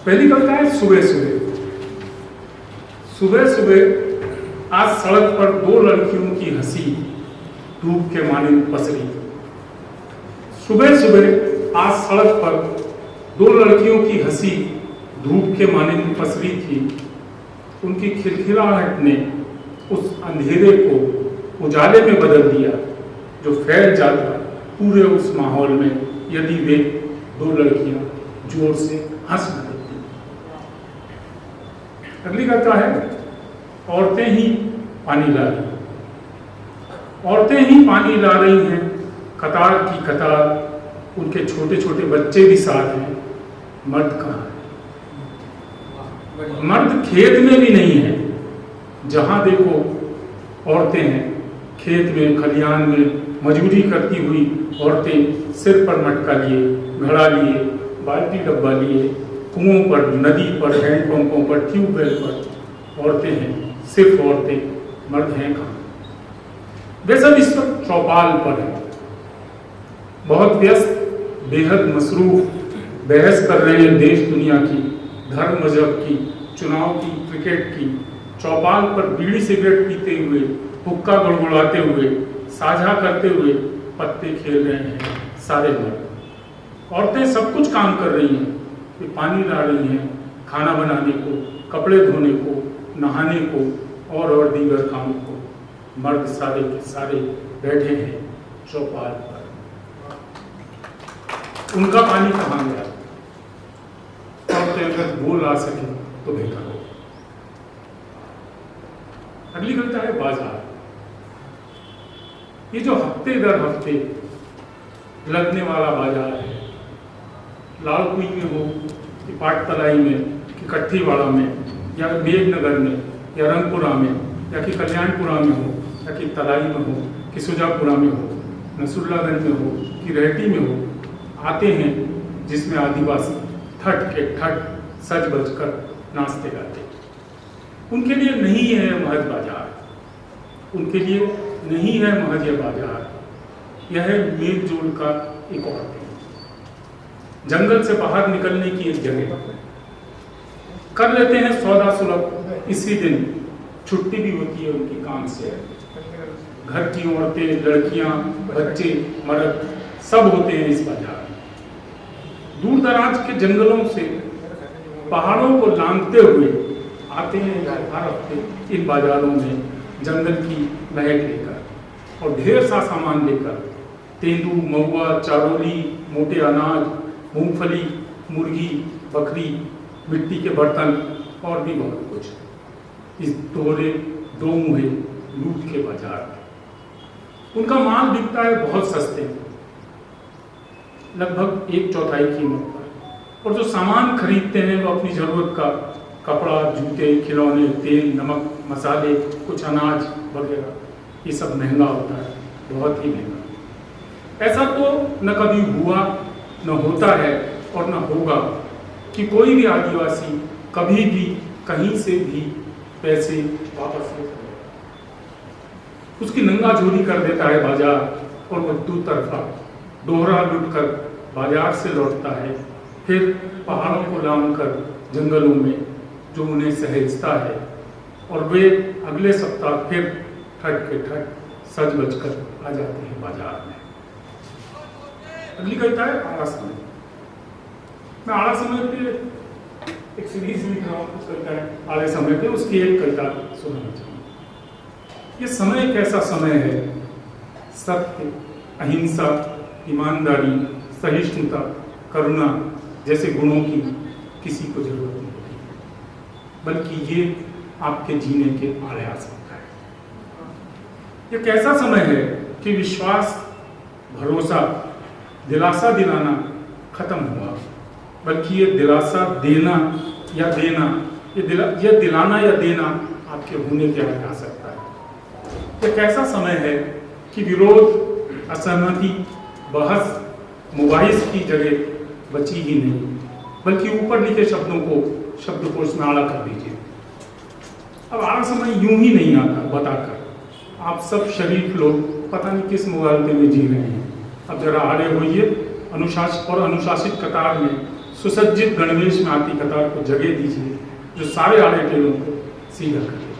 पहली कविता है सुबह सुबह। सुबह सुबह आज सड़क पर दो लड़कियों की हंसी धूप के मानिंद पसरी। सुबह सुबह आज सड़क पर दो लड़कियों की हंसी धूप के मानिंद पसरी थी। उनकी खिलखिलाहट ने उस अंधेरे को उजाले में बदल दिया जो फैल जाता पूरे उस माहौल में यदि वे दो लड़कियां जोर से हंस देती। अगली कविता है औरतें ही पानी ला रही। औरतें ही पानी ला रही हैं, कतार की कतार, उनके छोटे छोटे बच्चे भी साथ हैं। मर्द कहाँ है? मर्द खेत में भी नहीं है। जहां देखो औरतें हैं, खेत में खलिहान में मजदूरी करती हुई औरतें सिर पर मटका लिए, घड़ा लिए, बाल्टी डब्बा लिए, कुओं पर, नदी पर, हैंडपंपों पर, ट्यूबवेल पर औरतें हैं, सिर्फ औरतें। मर्द हैं कहाँ? वे सब इस वक्त चौपाल पर हैं, बहुत व्यस्त, बेहद मसरूफ, बहस कर रहे हैं देश दुनिया की, धर्म मजहब की, चुनाव की, क्रिकेट की। चौपाल पर बीड़ी सिगरेट पीते हुए, हुक्का गुड़गुड़ाते हुए, साझा करते हुए पत्ते खेल रहे हैं सारे मर्द। औरतें सब कुछ काम कर रही हैं, वे पानी ला रही हैं, खाना बनाने को, कपड़े धोने को, नहाने को और दीगर काम को। मर्द सारे के सारे बैठे हैं चौपाल पर। उनका पानी कहाँ गया? औरतें अगर बोल आ सके तो बेहतर हो। अगली कविता है बाजार। ये जो हफ्ते दर हफ्ते लगने वाला बाजार है, लालकुई में हो कि पाटतलाई में कि कट्ठीवाड़ा में या मेघनगर में या रंगपुरा में या कि कल्याणपुरा में हो या कि तलाई में हो कि सुजापुरा में हो, नसरुल्लागंज में हो कि रहटी में हो, आते हैं जिसमें आदिवासी ठट के ठट सज बज कर नाचते गाते। उनके लिए नहीं है महज बाजार, उनके लिए नहीं है महज यह बाजार, यह है मेल जोल का एक और दिन, जंगल से बाहर निकलने की एक जगह। कर लेते हैं सौदा सुलभ इसी दिन, छुट्टी भी होती है उनकी काम से। घर की औरतें, लड़कियां, बच्चे, मर्द सब होते हैं इस बाजार में। दूर दराज के जंगलों से पहाड़ों को लांघते हुए आते हैं हर हफ्ते इन बाजारों में, जंगल की महक लेकर और ढेर सा सामान लेकर। तेंदू, महुआ, चारोली, मोटे अनाज, मूंगफली, मुर्गी, बकरी, मिट्टी के बर्तन और भी बहुत कुछ इस दोहरे दो मुहे लूट के बाजार में। उनका माल बिकता है बहुत सस्ते, लगभग 1/4 कीमत पर, और जो सामान खरीदते हैं वो अपनी जरूरत का कपड़ा, जूते, खिलौने, तेल, नमक, मसाले, कुछ अनाज वगैरह, ये सब महंगा होता है, बहुत ही महंगा। ऐसा तो न कभी हुआ, न होता है और न होगा कि कोई भी आदिवासी कभी भी कहीं से भी पैसे वापस ले सके। उसकी नंगा झोली कर देता है बाजार और वह दो तरफा दोहरा लुटकर बाजार से लौटता है, फिर पहाड़ों को लांघकर जंगलों में जो उन्हें सहेजता है, और वे अगले सप्ताह फिर ठट के ठट सज बज कर आ जाते हैं बाजार में। अगली कविता है आड़ा समय। मैं आड़ा समय पे एक सीरीज लिख रहा हूँ, कुछ कविता है आड़े समय पे, उसकी एक कविता सुनाना चाहूँगा। ये समय एक ऐसा समय है, सत्य, अहिंसा, ईमानदारी, सहिष्णुता, करुणा जैसे गुणों की किसी को जरूरत नहीं होती, बल्कि ये आपके जीने के आड़े आ सकता है। ये कैसा समय है कि विश्वास, भरोसा, दिलासा दिलाना खत्म हुआ, बल्कि ये दिलासा देना या देना, ये दिलाना या देना आपके होने के आगे आ सकता है। ये कैसा समय है कि विरोध, असहमति, बहस, मुबाहिस की जगह बची ही नहीं, बल्कि ऊपर लिखे शब्दों को शब्दकोश में आड़ा कर दीजिए। अब आड़ा समय यूं ही नहीं आता बताकर, आप सब शरीफ लोग पता नहीं किस मुगालते में जी रहे हैं। अब जरा आड़े होइए, अनुशासित कतार में सुसज्जित गणवेश में आती कतार को जगह दीजिए जो सारे आड़े टेढ़ों को सीधा करे।